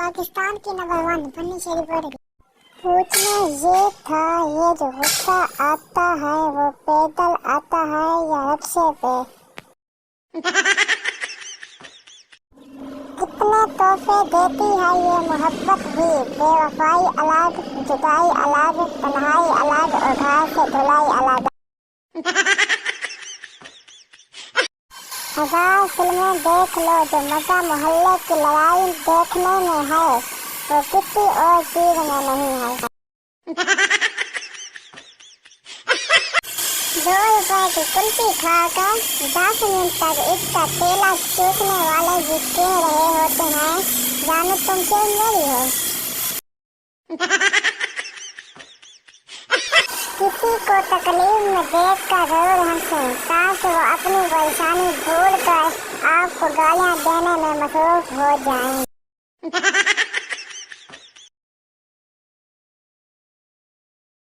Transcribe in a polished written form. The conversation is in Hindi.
पाकिस्तान की नंबर 1 फनी से रिपोर्ट। पूछना ये था, ये जो गुस्सा आता है वो पैदल आता है या रिक्शे पे? कितने तोहफे देती है ये मोहब्बत भी, बेवफाई अलग, जुदाई अलग, तन्हाई अलग और घर से धुलाई अलग। हजार फिल्में देख लो, जो मजा मोहल्ले की लड़ाई देखने में है वो किसी और चीज में नहीं है। 2 रुपए की कुल्फी खाकर 10 मिनट तक इसका केला चूसने वाले जी कह रहे होते हैं, जानो तुम क्यों मेरी हो। किसी को तकलीफ में देखकर जरूर हंसें, ताकि वो अपनी परेशानी भूल कर आपको गालियां देने में मसरूफ हो जाएं।